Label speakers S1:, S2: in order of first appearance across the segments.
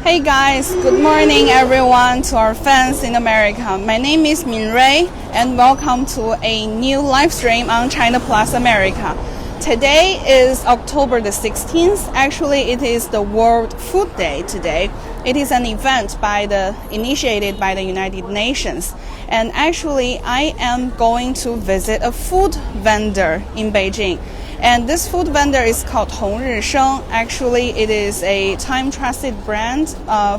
S1: Hey guys, good morning everyone to our fans in America. My name is Min Rui and welcome to a new live stream on China Plus America. Today is October the 16th. Actually, it is the World Food Day today. It is an event initiated by the United Nations. And actually, I am going to visit a food vendor in Beijing. And this food vendor is called Hongryisheng. Actually, it is a time-trusted brand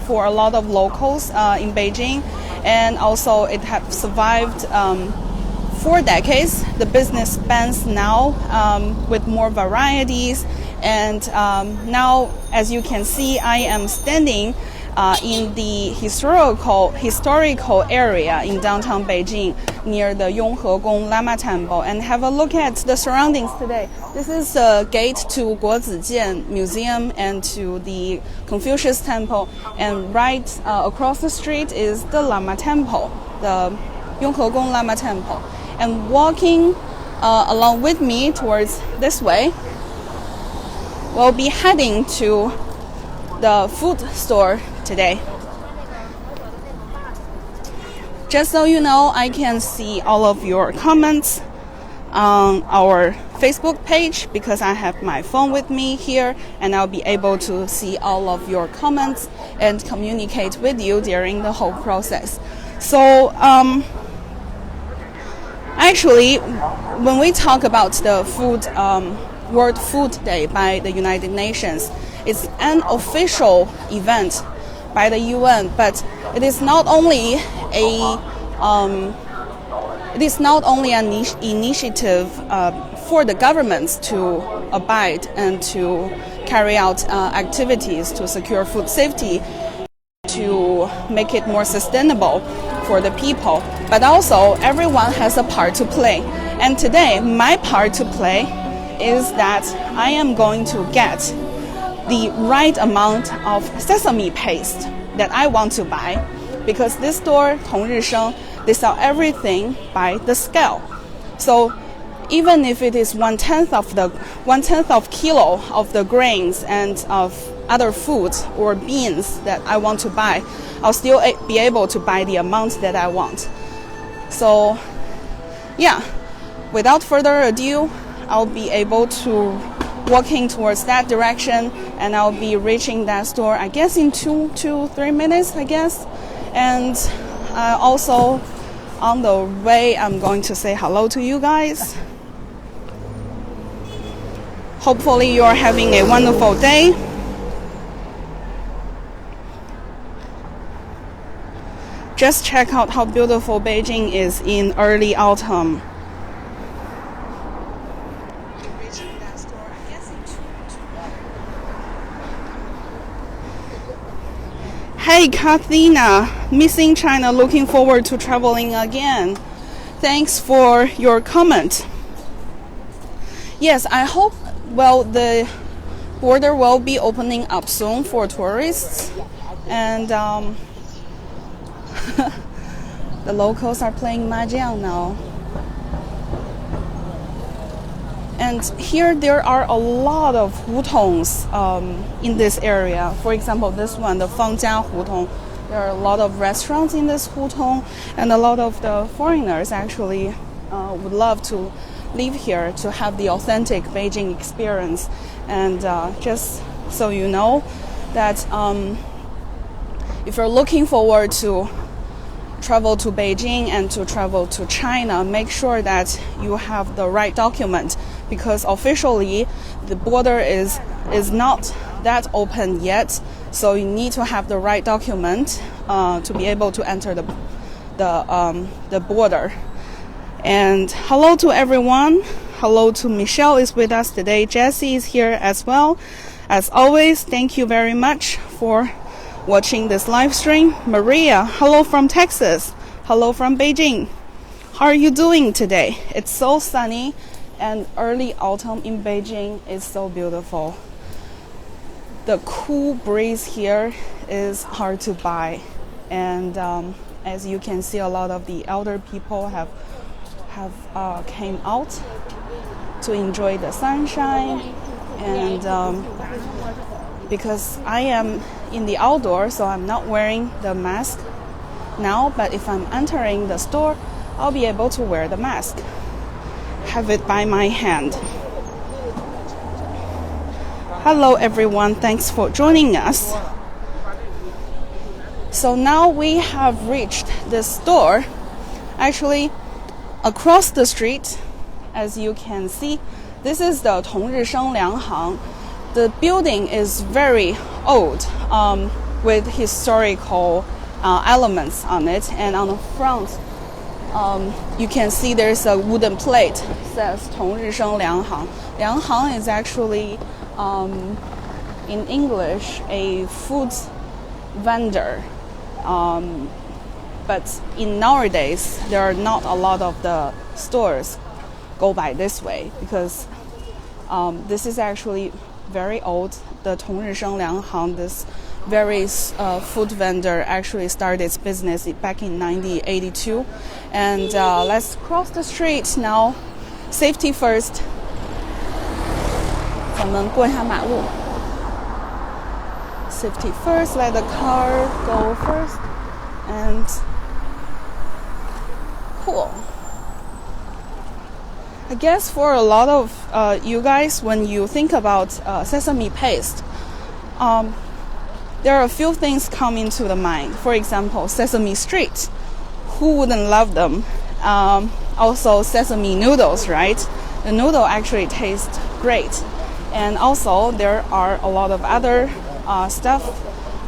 S1: for a lot of locals in Beijing. And also, it has survived 4 decades. The business spans now with more varieties. And now, as you can see, I am standing in the historical area in downtown Beijing near the Yonghegong Lama Temple and have a look at the surroundings today. This is the gate to Guozijian Museum and to the Confucius Temple, and right across the street is the Lama Temple, the Yonghegong Lama Temple. And walking along with me towards this way, we'll be heading to the food store today. Just so you know, I can see all of your comments on our Facebook page because I have my phone with me here, and I'll be able to see all of your comments and communicate with you during the whole process. So actually, when we talk about the World Food Day by the United Nations, it's an official event by the UN, but it is not only an initiative for the governments to abide and to carry out activities to secure food safety, to make it more sustainable for the people, but also everyone has a part to play. And today, my part to play is that I am going to get the right amount of sesame paste that I want to buy, because this store, Hongryisheng, they sell everything by the scale. So even if it is one tenth of kilo of the grains and of other foods or beans that I want to buy, I'll still be able to buy the amount that I want. So yeah, without further ado, I'll be able to walking towards that direction, and I'll be reaching that store, I guess, in 2 to 3 minutes, I guess. And also on the way, I'm going to say hello to you guys. Hopefully you're having a wonderful day. Just check out how beautiful Beijing is in early autumn. Hey Kathina, missing China, looking forward to traveling again. Thanks for your comment. Yes, I hope, the border will be opening up soon for tourists. And the locals are playing mahjong now. And here there are a lot of hutongs in this area. For example, this one, the Fangjia Hutong. There are a lot of restaurants in this hutong, and a lot of the foreigners actually would love to live here to have the authentic Beijing experience. And just so you know that if you're looking forward to travel to Beijing and to travel to China, make sure that you have the right document, because officially the border is not that open yet. So you need to have the right document to be able to enter the border. And hello to everyone. Hello to Michelle is with us today. Jessie is here as well. As always, thank you very much for watching this live stream. Maria, hello from Texas. Hello from Beijing. How are you doing today? It's so sunny, and early autumn in Beijing is so beautiful. The cool breeze here is hard to buy, and as you can see, a lot of the elder people have came out to enjoy the sunshine, and because I am in the outdoor, so I'm not wearing the mask now, but if I'm entering the store, I'll be able to wear the mask. Have it by my hand. Hello everyone, thanks for joining us. So now we have reached the store. Actually, across the street, as you can see, this is the Tongrizheng Lianghang. The building is very old, with historical elements on it, and on the front you can see there's a wooden plate that says 同日生粮行. Lianghang is actually in English a food vendor, but in nowadays there are not a lot of the stores go by this way, because this is actually very old. The 同日生粮行, this very food vendor, actually started its business back in 1982. And let's cross the street now. Safety first. 咱们过一下马路. Safety first. Let the car go first. And cool. I guess for a lot of you guys, when you think about sesame paste, there are a few things come into the mind. For example, Sesame Street. Who wouldn't love them? Also, sesame noodles, right? The noodle actually tastes great. And also, there are a lot of other stuff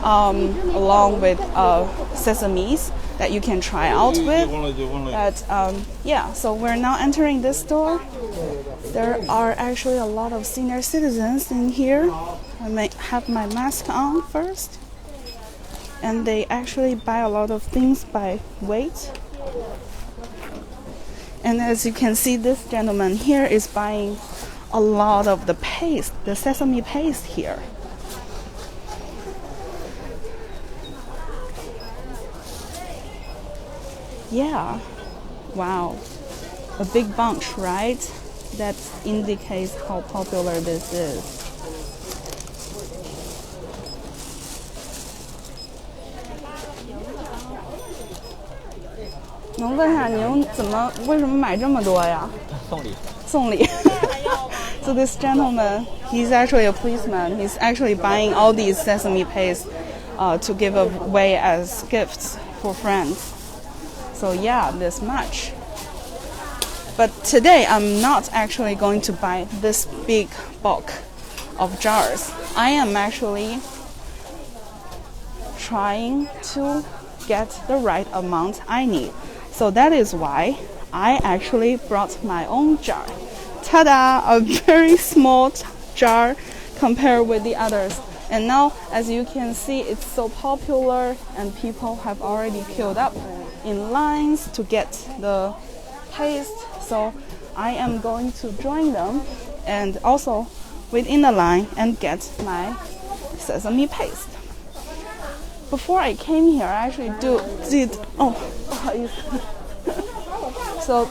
S1: along with sesames that you can try out with. But yeah, so we're now entering this store. There are actually a lot of senior citizens in here. I may have my mask on first. And they actually buy a lot of things by weight. And as you can see, this gentleman here is buying a lot of the paste, the sesame paste here. Yeah, wow, a big bunch, right? That indicates how popular this is. Can I ask you, why you buy so much? 送礼. So this gentleman, he's actually a policeman. He's actually buying all these sesame paste to give away as gifts for friends. So yeah, this much. But today I'm not actually going to buy this big bulk of jars. I am actually trying to get the right amount I need. So that is why I actually brought my own jar. Ta-da! A very small jar compared with the others. And now, as you can see, it's so popular and people have already queued up in lines to get the paste. So I am going to join them and also wait in the line and get my sesame paste. Before I came here, I actually so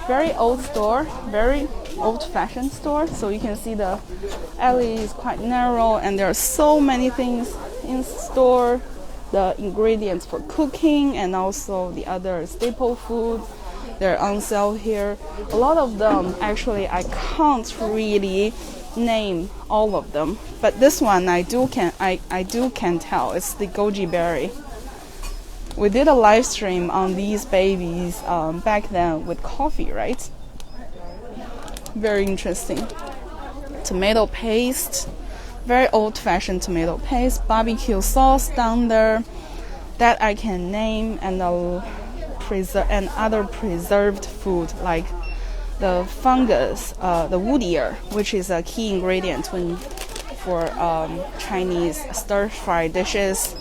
S1: very old store, very old-fashioned store. So you can see the alley is quite narrow and there are so many things in store. The ingredients for cooking and also the other staple foods, they're on sale here. A lot of them, actually, I can't really name all of them, but this one I can tell. It's the goji berry. We did a live stream on these babies back then with coffee, right? Very interesting. Tomato paste, very old-fashioned tomato paste, barbecue sauce down there that I can name, and other preserved food like the fungus, the wood ear, which is a key ingredient for Chinese stir-fry dishes,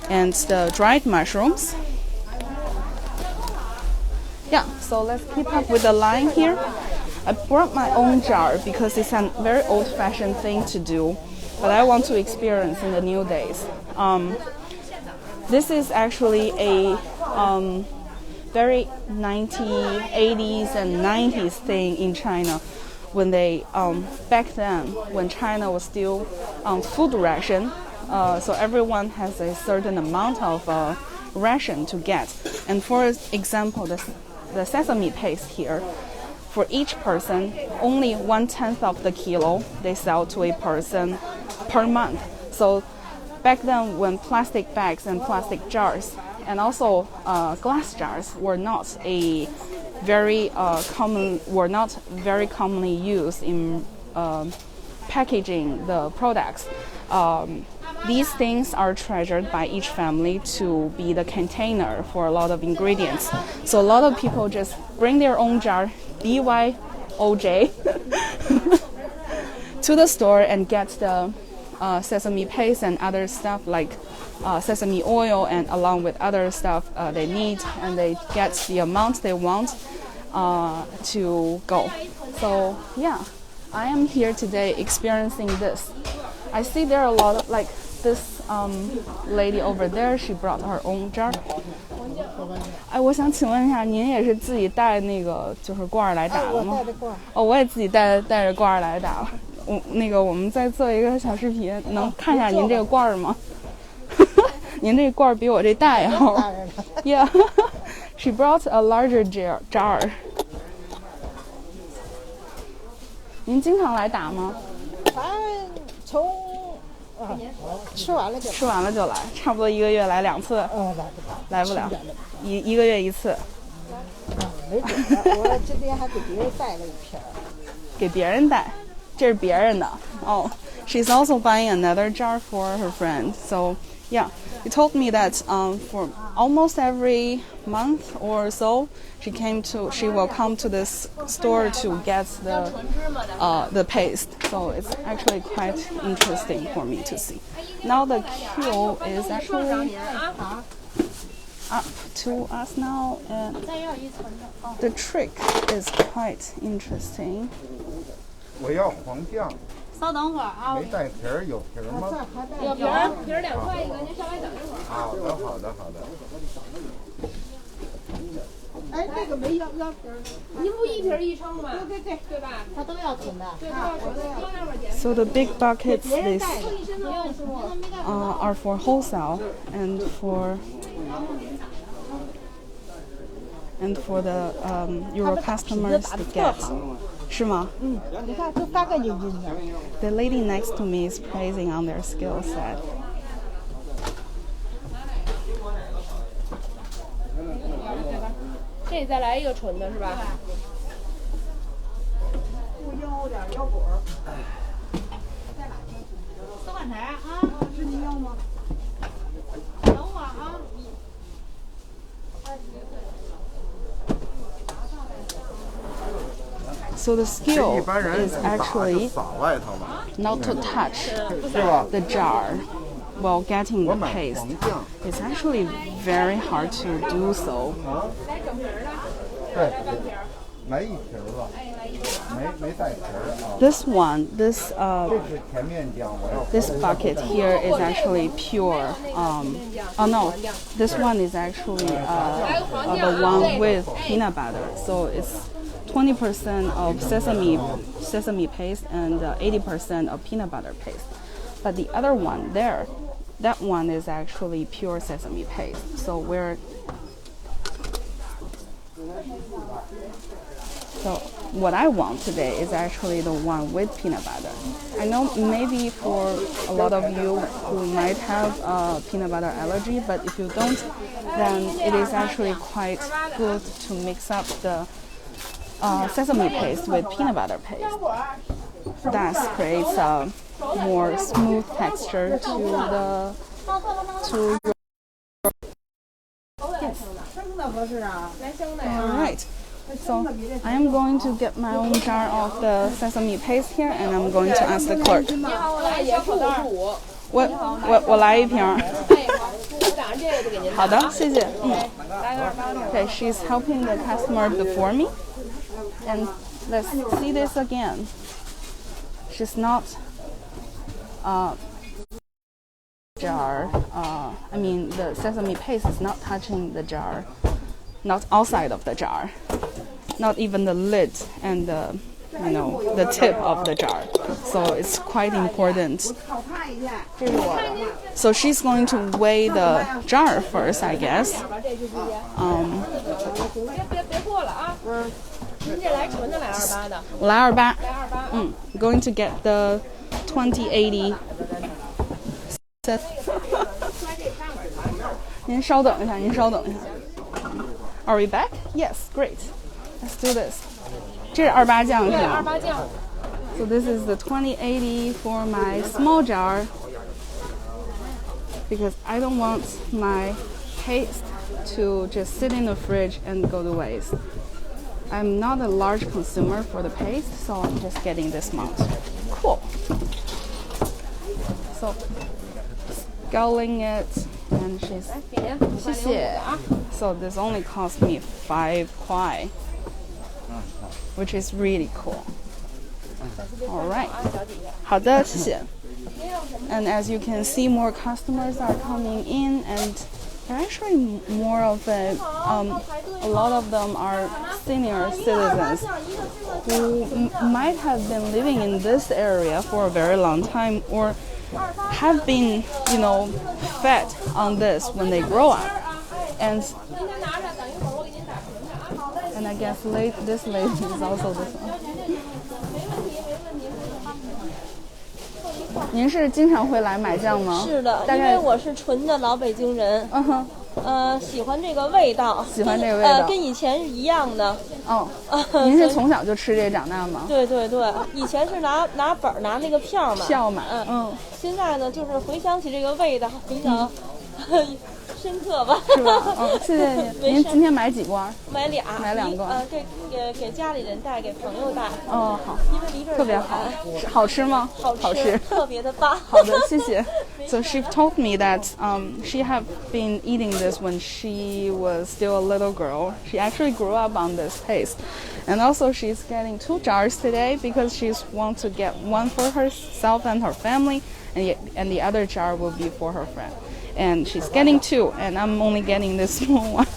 S1: and the dried mushrooms. Yeah, so let's keep up with the line here. I brought my own jar because it's a very old-fashioned thing to do, but I want to experience in the new days. This is actually a very 1980s and 90s thing in China. when they back then when China was still on food ration, so everyone has a certain amount of ration to get. And for example, the sesame paste here, for each person, only 1/10 of the kilo they sell to a person per month. So back then, when plastic bags and plastic jars and also glass jars were not very commonly used in packaging the products. These things are treasured by each family to be the container for a lot of ingredients. So a lot of people just bring their own jar, BYOJ, to the store and get the sesame paste and other stuff like sesame oil, and along with other stuff they need, and they get the amount they want to go. So yeah, I am here today experiencing this. I see there are a lot of like this lady over there, she brought her own jar. 哎，我想请问一下，您也是自己带那个就是罐儿来打的吗？哦，我也自己带着罐儿来打。我们再做一个小视频，能看一下您这个罐儿吗？您这罐儿比我这大呀。Yeah, she brought a larger jar. 您经常来打吗？
S2: 从吃完了就来，
S1: 差不多1个月来2次。来不了，一个月1次。
S2: 没准儿，我这边还给别人带了一瓶。
S1: 给别人带，这是别人的。Oh, she's also buying another jar for her friend. So yeah, she told me that for almost every month or so, she will come to this store to get the paste. So it's actually quite interesting for me to see. Now the queue is actually up to us now, and the trick is quite interesting.
S3: 我要黄酱。
S4: 稍等会儿啊。
S3: 没带皮儿，有皮儿吗？
S4: 有皮儿，2块一个，您稍微等一会儿。
S3: 好的。
S2: 哎，这个没要皮儿。
S4: 您不一瓶一称吗？对吧？
S2: 它都要存的。
S4: 对，都要存。
S1: So the big buckets are for wholesale and for the Euro customers to get. 是吗？
S2: 你看都干干净净的。
S1: The lady next to me is praising on their skill set.
S4: 这再来一个纯的是吧？
S2: 不要点腰果。
S4: 收碗台啊？
S2: 是你要吗？
S4: 等会儿啊。
S1: So the skill is actually not to touch the jar while getting the paste. It's actually very hard to do so.
S3: 对，来一瓶吧，没带皮儿啊。
S1: This bucket here is actually pure. Oh no, this one is actually the one with peanut butter. So it's 20% of sesame paste and 80% of peanut butter paste. But the other one there, that one is actually pure sesame paste. So what I want today is actually the one with peanut butter. I know maybe for a lot of you who might have a peanut butter allergy, but if you don't, then it is actually quite good to mix up the sesame paste with peanut butter paste. That creates a more smooth texture to your. Yes. All right. So I am going to get my own jar of the sesame paste here, and I'm going to ask the clerk. 我来一瓶。好的，谢谢。Okay, she's helping the customer before me, and let's see this again. She's not jar. I mean, the sesame paste is not touching the jar, not outside of the jar, not even the lid and the the tip of the jar. So it's quite important. So she's going to weigh the jar first, I guess.
S4: 别过了啊！您这来纯的来28的，
S1: 我来28。
S4: 来28。
S1: Going to get the 2080 set. 您稍等一下。Are we back? Yes, great. Let's do this. 这是28酱是吗？
S4: 对，28酱。
S1: So this is the 2080 for my small jar because I don't want my paste to just sit in the fridge and go to waste. I'm not a large consumer for the paste, so I'm just getting this amount. Cool. So scaling it, and she's 谢谢. So this only cost me 5 kuai, which is really cool. All right. 好的，谢谢. And as you can see, more customers are coming in, and they're actually more of a lot of them are senior citizens who might have been living in this area for a very long time or have been, fed on this when they grow up. And I guess this lady is also this one. 您是经常会来买酱吗？
S5: 是的，因为我是纯的老北京人。喜欢这个味道。
S1: 喜欢这个味道。
S5: 跟以前是一样的。
S1: 哦。您是从小就吃这长大吗？
S5: 对对对，以前是拿本拿那个票买。
S1: 票买。
S5: 现在呢，就是回想起这个味道比较深刻吧。
S1: 是吧？谢谢您。您今天买几罐？
S5: 买俩。
S1: 买2罐。
S5: 给家里人带，给朋友带。
S1: 好。
S5: 因为离这
S1: 特别好。好吃吗？
S5: 好吃，特别的棒。
S1: 好的，谢谢。So she told me that she had been eating this when she was still a little girl. She actually grew up on this paste. And also she's getting 2 jars today because she wants to get one for herself and her family, and the other jar will be for her friend. And she's getting 2, and I'm only getting this small one.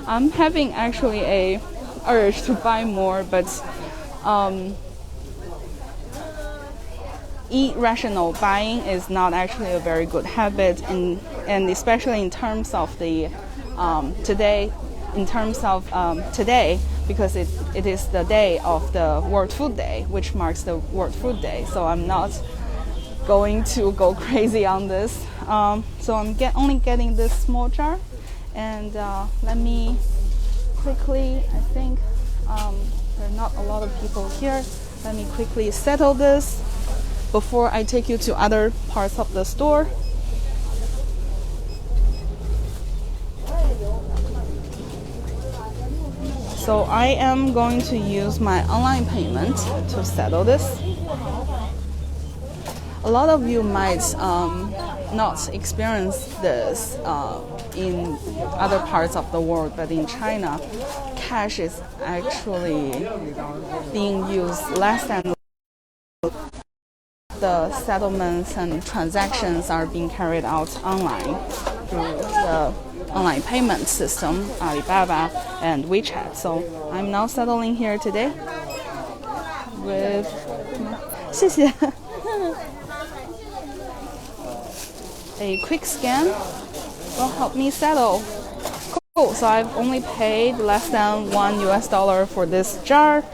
S1: I'm having actually a urge to buy more, but irrational buying is not actually a very good habit, and especially in terms of the today, because it is the day of the World Food Day, which marks the World Food Day. So I'm not going to go crazy on this. So I'm only getting this small jar, and let me quickly. I think there are not a lot of people here. Let me quickly settle this before I take you to other parts of the store. So I am going to use my online payment to settle this. A lot of you might not experience this in other parts of the world, but in China, cash is actually being used less than the settlements and transactions are being carried out online through the online payment system, Alibaba and WeChat. So I'm now settling here today with 谢谢 a quick scan will help me settle. Cool. So I've only paid less than $1 for this jar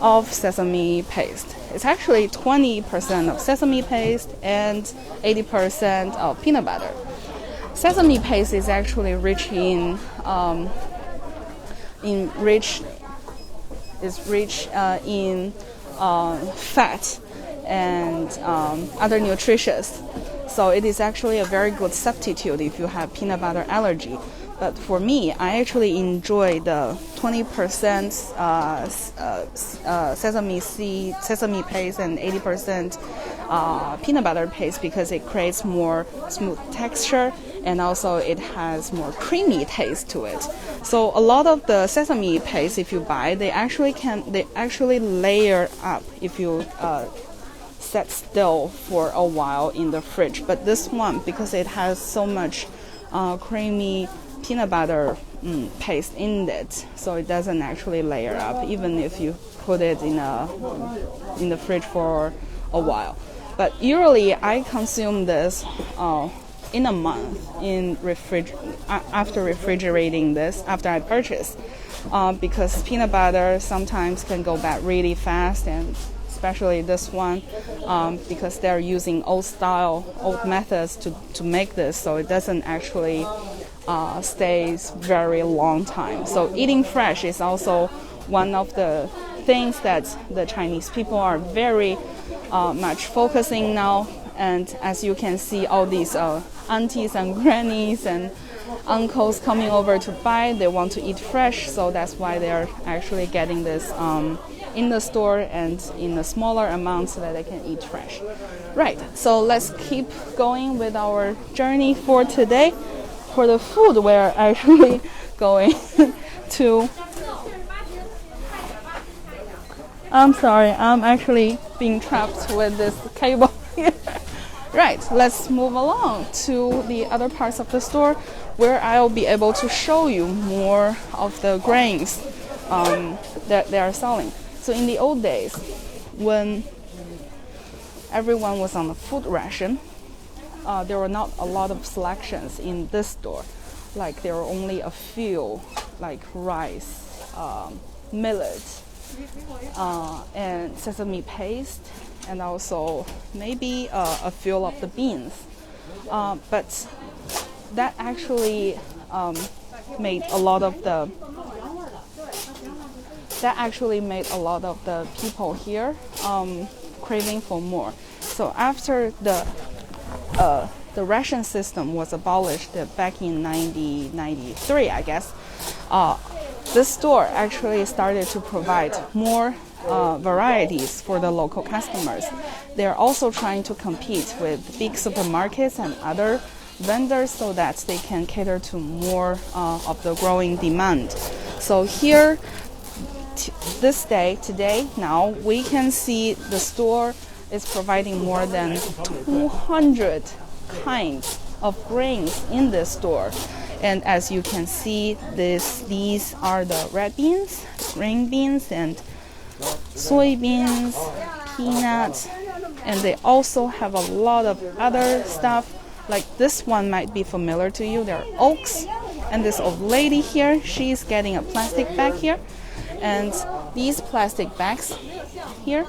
S1: of sesame paste. It's actually 20% of sesame paste and 80% of peanut butter. Sesame paste is actually rich in fat and other nutritious. So it is actually a very good substitute if you have peanut butter allergy. But for me, I actually enjoy the 20% sesame paste and 80% peanut butter paste because it creates more smooth texture, and also it has more creamy taste to it. So a lot of the sesame paste, if you buy, they actually layer up if you set still for a while in the fridge. But this one, because it has so much creamy peanut butter paste in it, so it doesn't actually layer up, even if you put it in the fridge for a while. But usually I consume this in a month after refrigerating this after I purchase, because peanut butter sometimes can go bad really fast, and especially this one, because they're using old methods to make this, so it doesn't actually stays very long time. So eating fresh is also one of the things that the Chinese people are very much focusing now. And as you can see, all these aunties and grannies and uncles coming over to buy, they want to eat fresh, so that's why they're actually getting this in the store and in a smaller amount so that they can eat fresh. Right, so let's keep going with our journey for today. For the food, we're actually going to... I'm sorry, I'm actually being trapped with this cable here. Right, let's move along to the other parts of the store where I'll be able to show you more of the grains that they are selling. So in the old days, when everyone was on a food ration, there were not a lot of selections in this store. Like there were only a few, like rice, millet, and sesame paste, and also maybe a few of the beans. But that actually made a lot of the people here craving for more. So after the ration system was abolished back in 1993, I guess, this store actually started to provide more varieties for the local customers. They're also trying to compete with big supermarkets and other vendors so that they can cater to more of the growing demand. So here, today, now, we can see the store is providing more than 200 kinds of grains in this store. And as you can see, these are the red beans, green beans, and soybeans, peanuts, and they also have a lot of other stuff. Like this one might be familiar to you. There are oats, and this old lady here, she's getting a plastic bag here. And these plastic bags here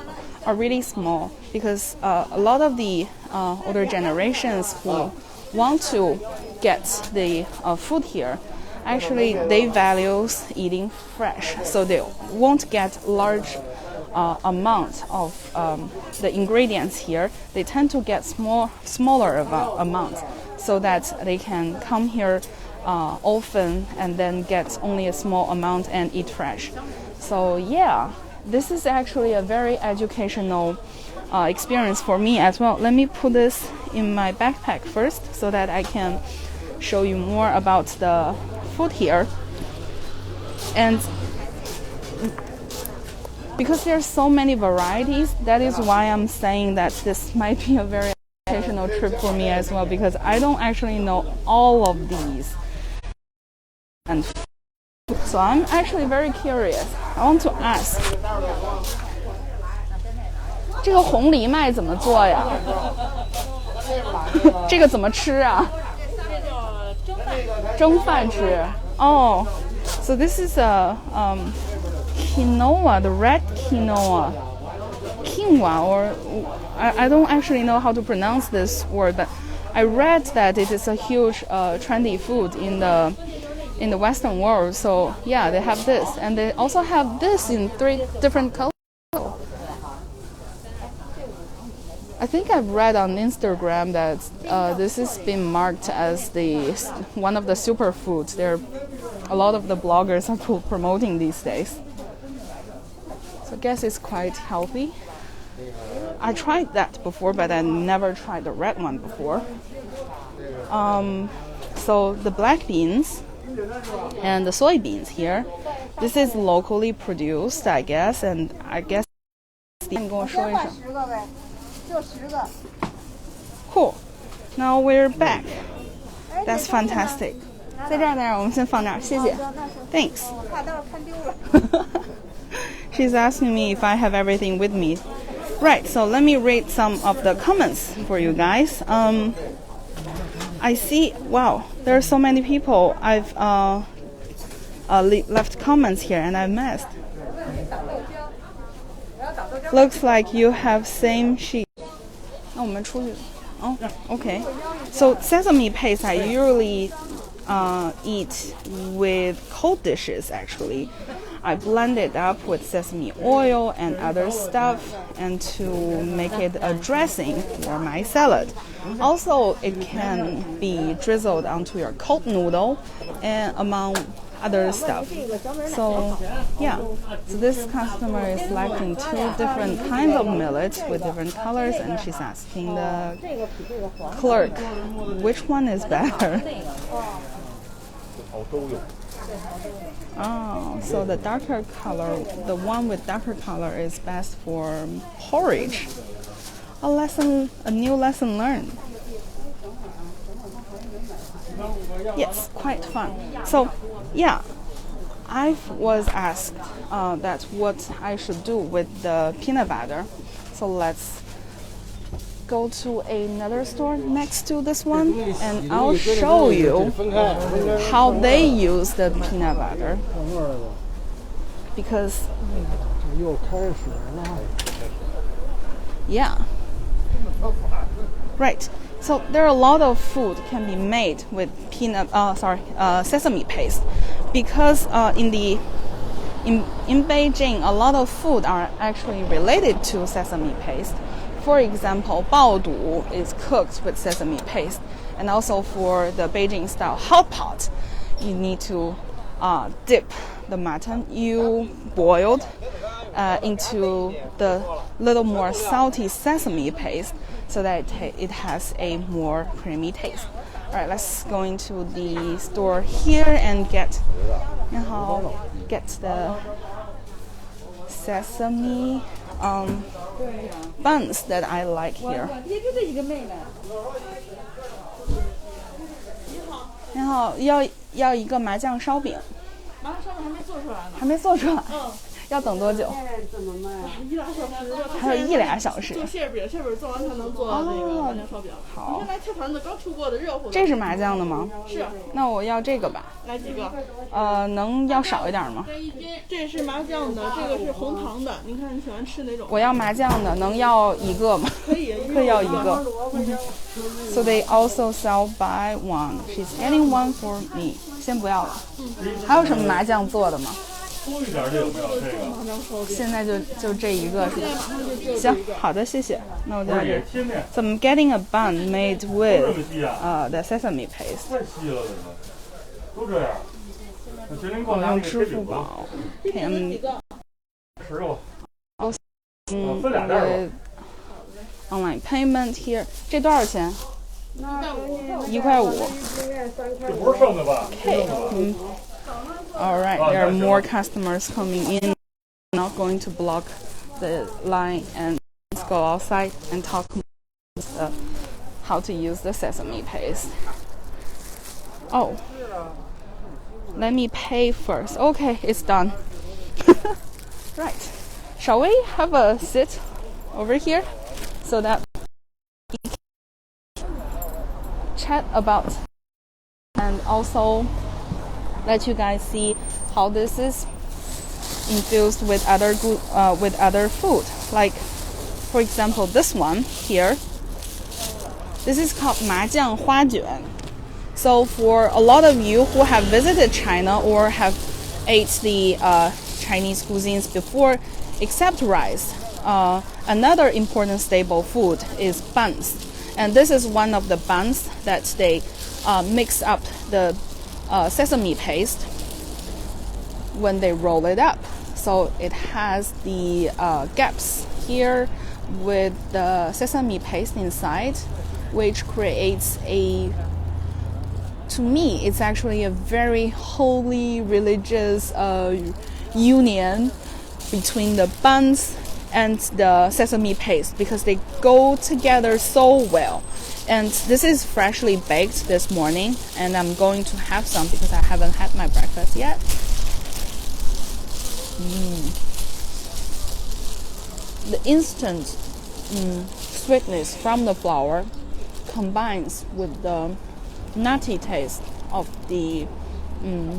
S1: are really small because a lot of the older generations who want to get the food here, actually they value eating fresh, so they won't get large amount of the ingredients here. They tend to get smaller amounts so that they can come here often and then get only a small amount and eat fresh. So yeah, this is actually a very educational experience for me as well. Let me put this in my backpack first so that I can show you more about the food here. And because there are so many varieties, that is why I'm saying that this might be a very educational trip for me as well, because I don't actually know all of these. And so I'm actually very curious. I want to ask, 这个红藜麦怎么做呀？这个怎么吃啊？蒸饭吃。Oh, so this is a quinoa, the red quinoa, or I don't actually know how to pronounce this word, but I read that it is a huge trendy food in the Western world. So yeah, they have this, and they also have this in 3 different colors. I think I've read on Instagram that this has been marked as one of the superfoods. There, a lot of the bloggers are promoting these days. So I guess it's quite healthy. I tried that before, but I never tried the red one before. So the black beans and the soybeans here, this is locally produced, I guess, and I guess. Cool. Now we're back. That's fantastic. 在这儿，我们先放这儿，谢谢。Thanks.
S2: 怕到时候看丢了。
S1: She's asking me if I have everything with me. Right, so let me read some of the comments for you guys. I see, wow, there are so many people. I've left comments here and I missed. Looks like you have same sheet. 那我们出去。Oh, okay. So sesame paste I usually eat with cold dishes actually. I blend it up with sesame oil and other stuff and to make it a dressing for my salad. Also, it can be drizzled onto your cold noodle and among other stuff. So yeah, so this customer is selecting 2 different kinds of millets with different colors and she's asking the clerk which one is better. Oh, so the darker color, the one with darker color is best for porridge. A new lesson learned. Yes, quite fun. So, yeah, I was asked that what I should do with the peanut butter. So let's go to another store next to this one and I'll show you how they use the peanut butter. Because yeah, right, so there are a lot of food can be made with sesame paste because in Beijing a lot of food are actually related to sesame paste. For example, baodu is cooked with sesame paste, and also for the Beijing style hot pot, you need to dip the mutton you boiled into the little more salty sesame paste so that it has a more creamy taste. Alright, let's go into the store here and get the sesame buns that I like here. 你好，要一个麻酱烧饼。麻酱烧饼还没做出来呢。还没做出来。要等多久？1-2小时。还有1-2小时。做馅饼做完才能做那个麻酱烧饼。好。你先来切盘子，刚出锅的热乎的。这是麻酱的吗？是。那我要这个吧。来几个？能要少一点吗？这1斤，这是麻酱的，这个是红糖的。您看你喜欢吃哪种？我要麻酱的，能要一个吗？可以，可以要一个。So they also sell buy one. She's getting one for me. 先不要了。还有什么麻酱做的吗？多一点的有没有这个？现在就这一个是吧？行，好的，谢谢。那我就要这。So I'm getting a bun made with the sesame paste. 太细了，都这样。我用支付宝 pay with online payment here. 这多少钱？1.5块5。这不是剩的吧？ Okay. All right, there are more customers coming in. I'm not going to block the line and let's go outside and talk about how to use the sesame paste. Oh, let me pay first. Okay, it's done. Right. Shall we have a sit over here so that we can chat about and also let you guys see how this is infused with other food. Like, for example, this one here. This is called 麻酱花卷. So for a lot of you who have visited China or have ate the Chinese cuisines before, except rice, another important staple food is buns. And this is one of the buns that they mix up the sesame paste when they roll it up. So it has the gaps here with the sesame paste inside, which creates to me, it's actually a very holy religious union between the buns and the sesame paste because they go together so well. And this is freshly baked this morning, and I'm going to have some because I haven't had my breakfast yet. The instant sweetness from the flour combines with the nutty taste of the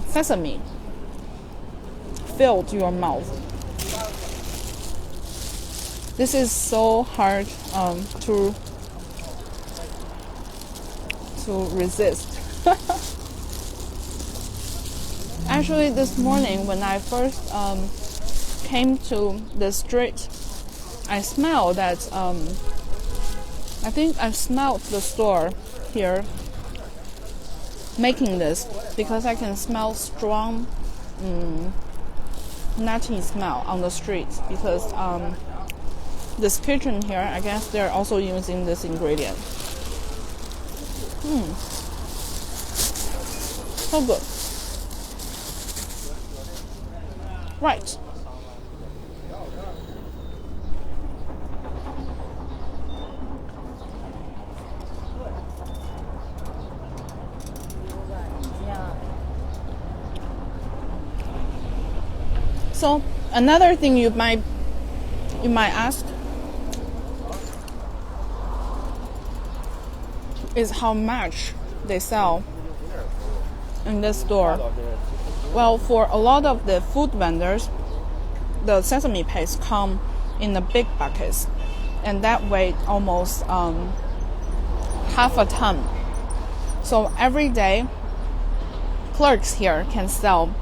S1: sesame. Filled your mouth. This is so hard to resist. Actually, this morning when I first came to the street, I smelled that. I think I smelled the store here making this because I can smell strong nutty smell on the street because this kitchen here, I guess they're also using this ingredient. So good. Right. So another thing you might ask is how much they sell in this store. Well, for a lot of the food vendors, the sesame paste come in the big buckets, and that weigh almost half a ton. So every day, clerks here can sell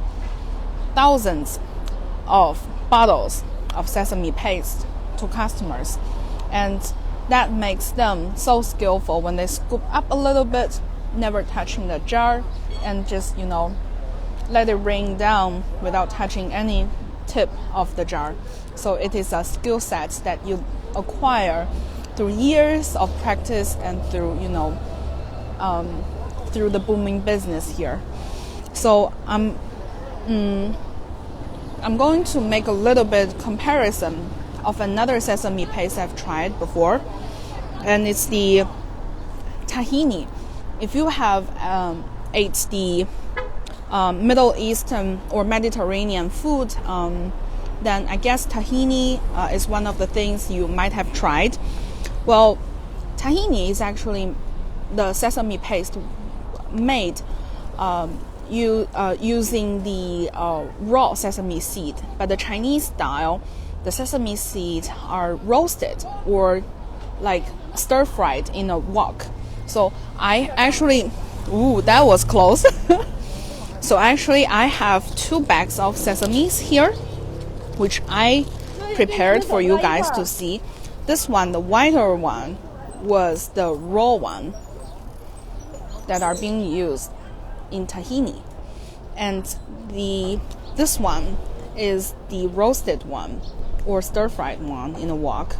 S1: thousands of bottles of sesame paste to customers, and that makes them so skillful when they scoop up a little bit, never touching the jar, and just let it rain down without touching any tip of the jar. So it is a skill set that you acquire through years of practice and through through the booming business here. So I'm going to make a little bit comparison of another sesame paste I've tried before, and it's the tahini. If you have ate the Middle Eastern or Mediterranean food, then I guess tahini is one of the things you might have tried. Well, tahini is actually the sesame paste made using the raw sesame seed, but the Chinese style, the sesame seeds are roasted or like stir-fried in a wok. So I actually, that was close. So actually I have 2 bags of sesames here, which I prepared for you guys to see. This one, the whiter one, was the raw one that are being used in tahini, and this one is the roasted one or stir-fried one in a wok,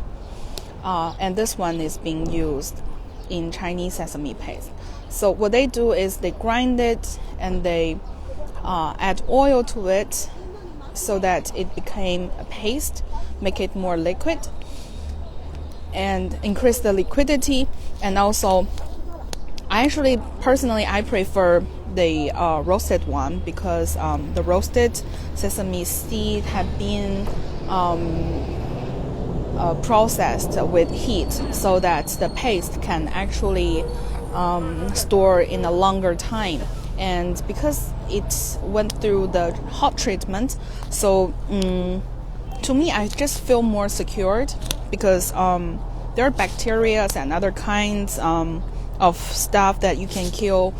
S1: and this one is being used in Chinese sesame paste. So what they do is they grind it and they add oil to it so that it became a paste, make it more liquid and increase the liquidity. And also, I prefer the roasted one because the roasted sesame seed have been processed with heat so that the paste can actually store in a longer time. And because it went through the hot treatment, so to me, I just feel more secured because there are bacteria and other kinds of stuff that you can kill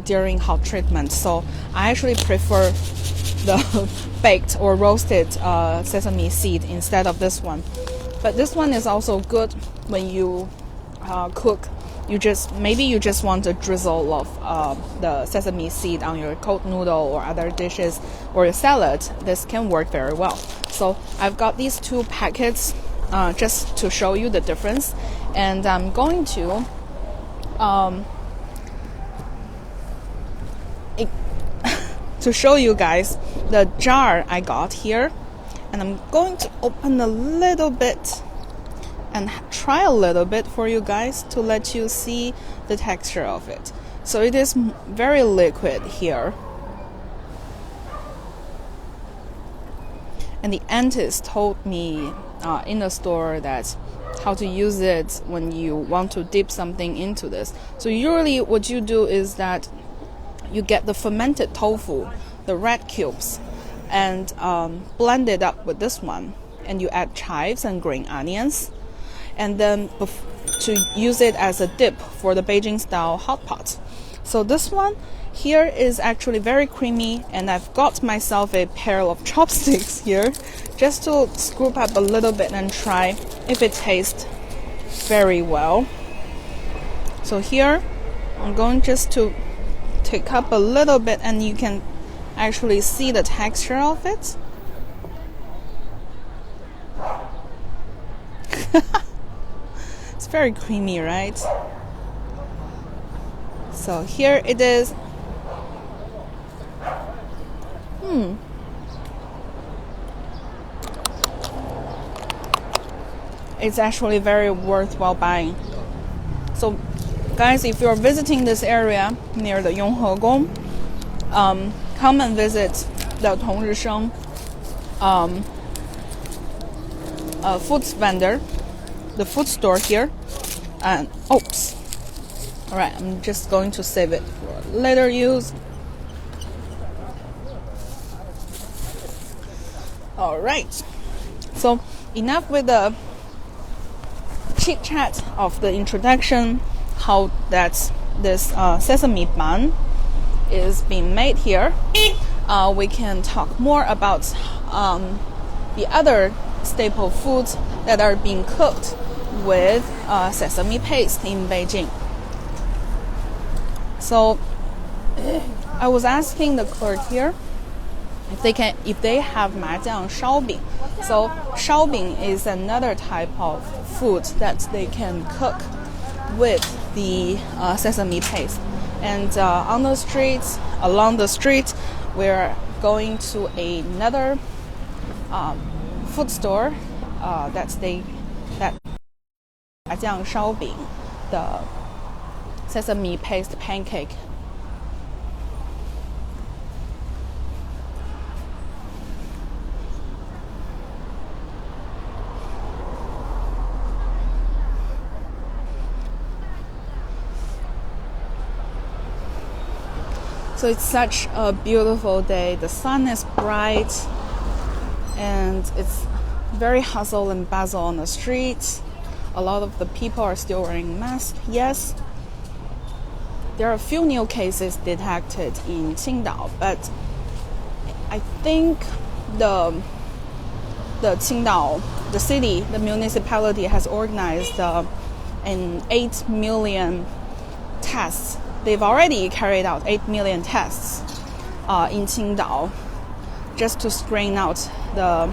S1: during hot treatment. So I actually prefer the baked or roasted sesame seed instead of this one. But this one is also good when you cook. You just want a drizzle of the sesame seed on your cold noodle or other dishes or your salad. This can work very well. So I've got these 2 packets just to show you the difference, and I'm going to to show you guys the jar I got here, and I'm going to open a little bit and try a little bit for you guys to let you see the texture of it. So it is very liquid here. And the aunties told me in the store that how to use it when you want to dip something into this. So usually what you do is that you get the fermented tofu, the red cubes, and blend it up with this one. And you add chives and green onions. And then to use it as a dip for the Beijing style hot pot. So this one here is actually very creamy, and I've got myself a pair of chopsticks here just to scoop up a little bit and try if it tastes very well. So here I'm going just to take up a little bit, and you can actually see the texture of it. It's very creamy, right? So here it is. It's actually very worthwhile buying. So guys, if you're visiting this area near the Yonghe Gong, come and visit the Tongzhisheng foods vendor, the food store here. And oops, all right, I'm just going to save it for later use. All right, so enough with the chit chat of the introduction, how that this sesame bun is being made here. We can talk more about the other staple foods that are being cooked with sesame paste in Beijing. So I was asking the clerk here if they have majiang shaobing. So shaobing is another type of food that they can cook with the sesame paste. And along the street, we're going to another food store that majiang shaobing, the sesame paste pancake. So it's such a beautiful day. The sun is bright, and it's very hustle and bustle on the streets. A lot of the people are still wearing masks. Yes, there are a few new cases detected in Qingdao, but I think the Qingdao, the city, the municipality has organized an 8 million tests. They've already carried out 8 million tests in Qingdao just to screen out the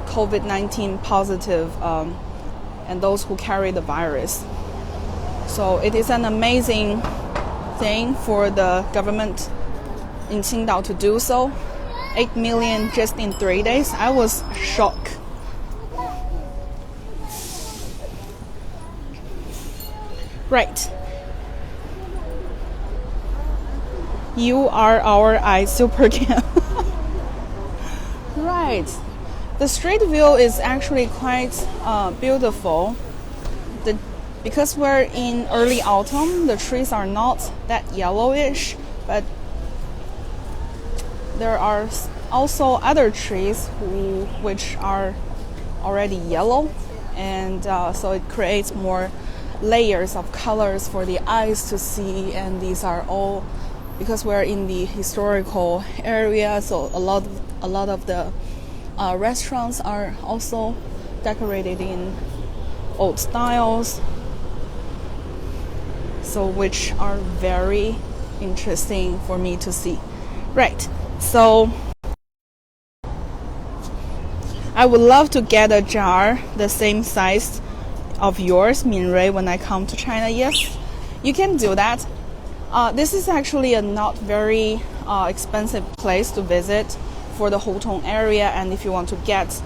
S1: COVID-19 positive and those who carry the virus. So it is an amazing thing for the government in Qingdao to do so. 8 million just in 3 days. I was shocked. Right. You are our super cam. Right. The street view is actually quite beautiful. Because we're in early autumn, the trees are not that yellowish, but there are also other trees which are already yellow, and so it creates more layers of colors for the eyes to see. And these are all because we're in the historical area, so a lot of the restaurants are also decorated in old styles, so which are very interesting for me to see. Right, so I would love to get a jar the same size of yours, Minrui, when I come to China. Yes, you can do that. This is actually a not very expensive place to visit for the Hutong area, and if you want to get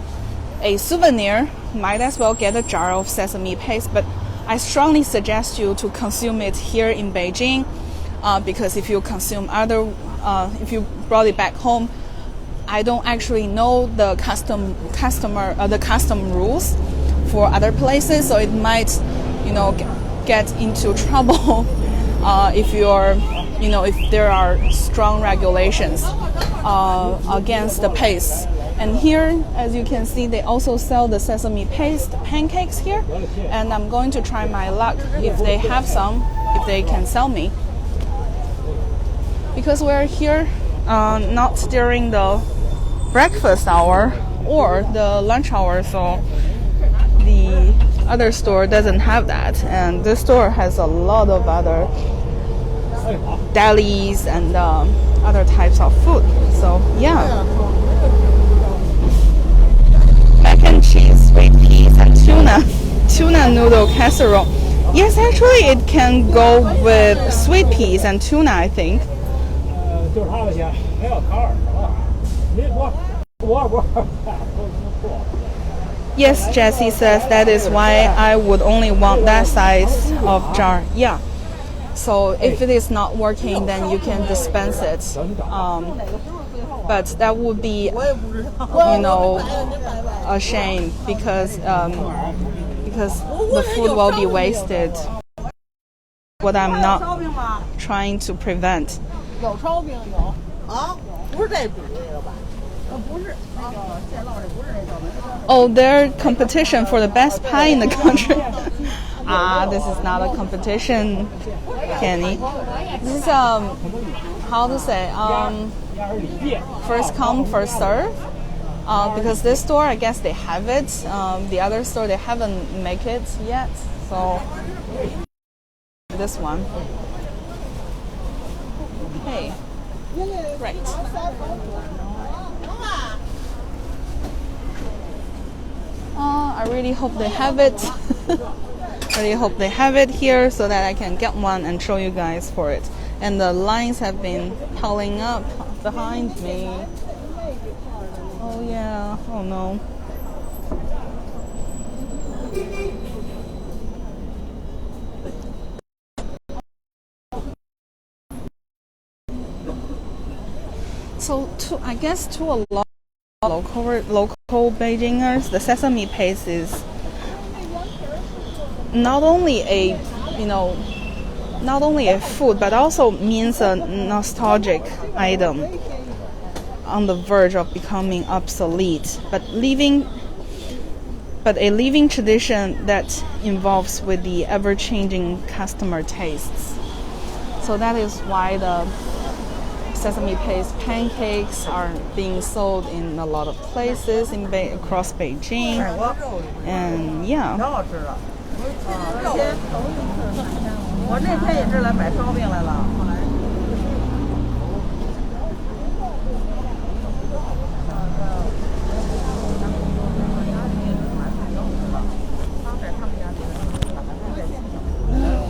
S1: a souvenir, might as well get a jar of sesame paste. But I strongly suggest you to consume it here in Beijing, because if you consume if you brought it back home, I don't actually know the custom rules for other places, so it might, get into trouble if there are strong regulations against the paste. And here, as you can see, they also sell the sesame paste pancakes here, and I'm going to try my luck if they have some, if they can sell me. Because we're here not during the breakfast hour or the lunch hour, so the other store doesn't have that, and this store has a lot of other delis and other types of food. So yeah, mac and cheese, sweet peas, and tuna noodle casserole. Yes, actually it can go with sweet peas and tuna, I think. Yes, Jessie says that is why I would only want that size of jar. Yeah. So if it is not working, then you can dispense it. But that would be, a shame because the food will be wasted. What I'm not trying to prevent. Oh, their competition for the best pie in the country. This is not a competition, Kenny. This is how to say, first come, first serve. Because this store, I guess they have it. The other store, they haven't make it yet. So this one. Okay. Right. I really hope they have it. I really hope they have it here so that I can get one and show you guys for it. And the lines have been piling up behind me. Oh yeah, oh no. So I guess to a lot of local Beijingers, the sesame paste is not only a food, but also means a nostalgic item on the verge of becoming obsolete, but a living tradition that involves with the ever-changing customer tastes. So that is why the sesame paste pancakes are being sold in a lot of places across Beijing. And yeah.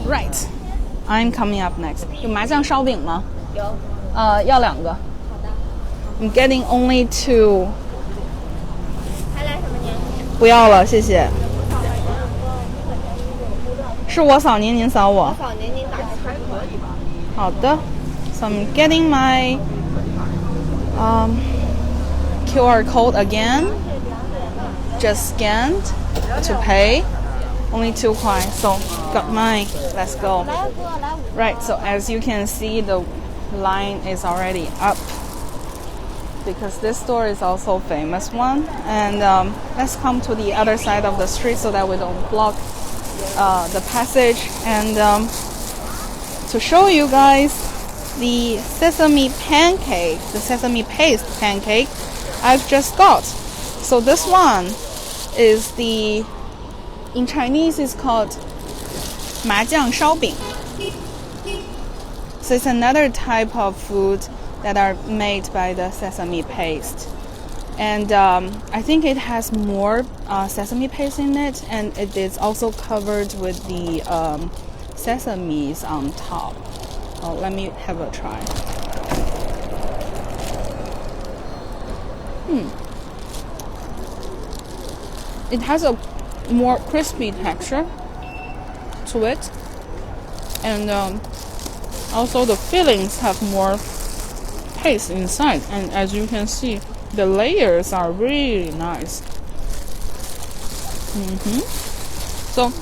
S1: Right. I'm coming up next. 有麻酱烧饼吗？有。要2个。好的。I'm getting only 2. 还来什么年？不要了，谢谢。是我扫您，您扫我。我扫您，您打还可以吧？好的。So I'm getting my QR code again. Just scanned to pay. Only 2 块. So got mine. Let's go. Right. So as you can see, the line is already up because this store is also a famous one. And let's come to the other side of the street so that we don't block the passage. And to show you guys the sesame pancake, the sesame paste pancake I've just got. So this one is in Chinese it's called 麻酱烧饼. So it's another type of food that are made by the sesame paste. And I think it has more sesame paste in it, and it is also covered with the sesames on top. Oh, let me have a try. it has a more crispy texture to it, and also the fillings have more taste inside, and as you can see, the layers are really nice. So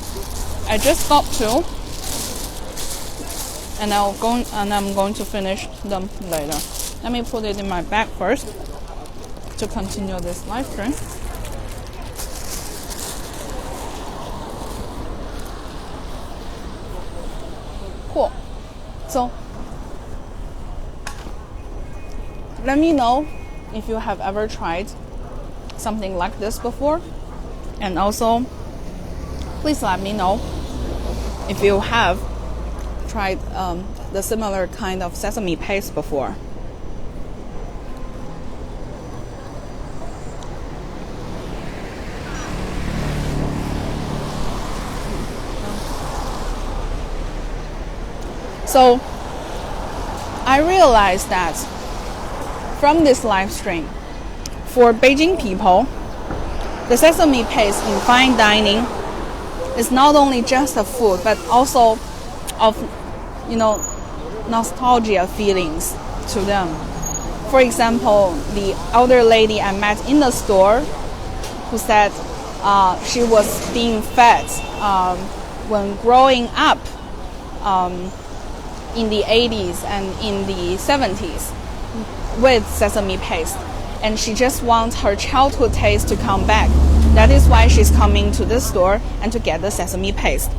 S1: I just got two, and I'm going to finish them later. Let me put it in my bag first to continue this live stream. Cool. So let me know if you have ever tried something like this before, and also please let me know if you have tried the similar kind of sesame paste before. So I realized that from this live stream, for Beijing people, the sesame paste in fine dining is not only just a food, but also of, nostalgia feelings to them. For example, the elder lady I met in the store who said she was being fed when growing up in the 80s and in the 70s with sesame paste, and she just wants her childhood taste to come back. That is why she's coming to this store and to get the sesame paste.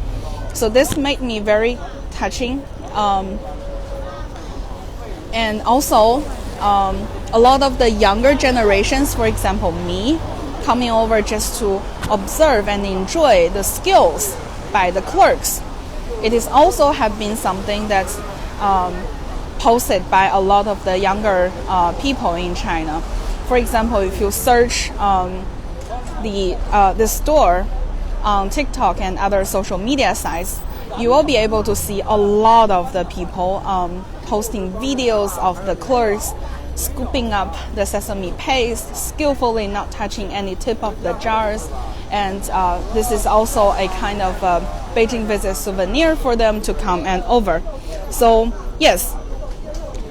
S1: So this made me very touching, and also a lot of the younger generations, for example me, coming over just to observe and enjoy the skills by the clerks. It is also have been something that's posted by a lot of the younger people in China. For example, if you search the store on TikTok and other social media sites, you will be able to see a lot of the people posting videos of the clerks scooping up the sesame paste, skillfully not touching any tip of the jars. And this is also a kind of Beijing visit souvenir for them to come and over. So yes,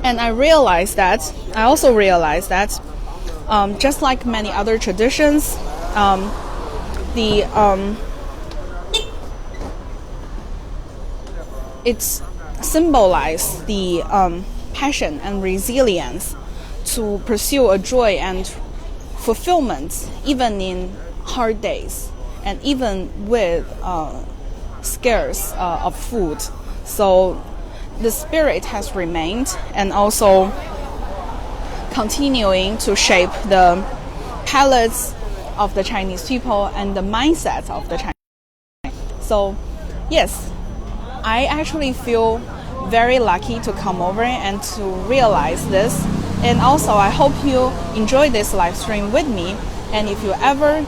S1: and I also realized that just like many other traditions, it symbolizes the passion and resilience to pursue a joy and fulfillment even in hard days and even with scarce of food. So the spirit has remained and also continuing to shape the palates of the Chinese people and the mindset of the Chinese. So yes, I actually feel very lucky to come over and to realize this. And also I hope you enjoy this live stream with me. And if you ever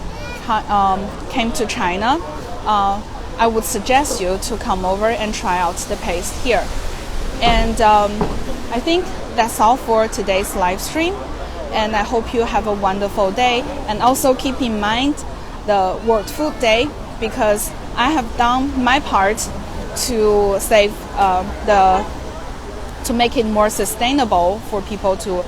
S1: came to China, I would suggest you to come over and try out the paste here. And I think that's all for today's live stream. And I hope you have a wonderful day. And also keep in mind the World Food Day, because I have done my part to save to make it more sustainable for people to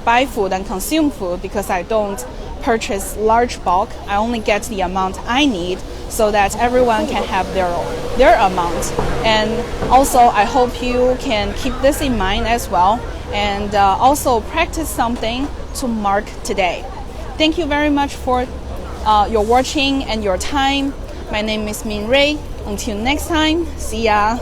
S1: buy food and consume food, because I don't purchase large bulk. I only get the amount I need so that everyone can have their amount. And also I hope you can keep this in mind as well, and also practice something to mark today. Thank you very much for your watching and your time. My name is Min Ray. Until next time, see ya.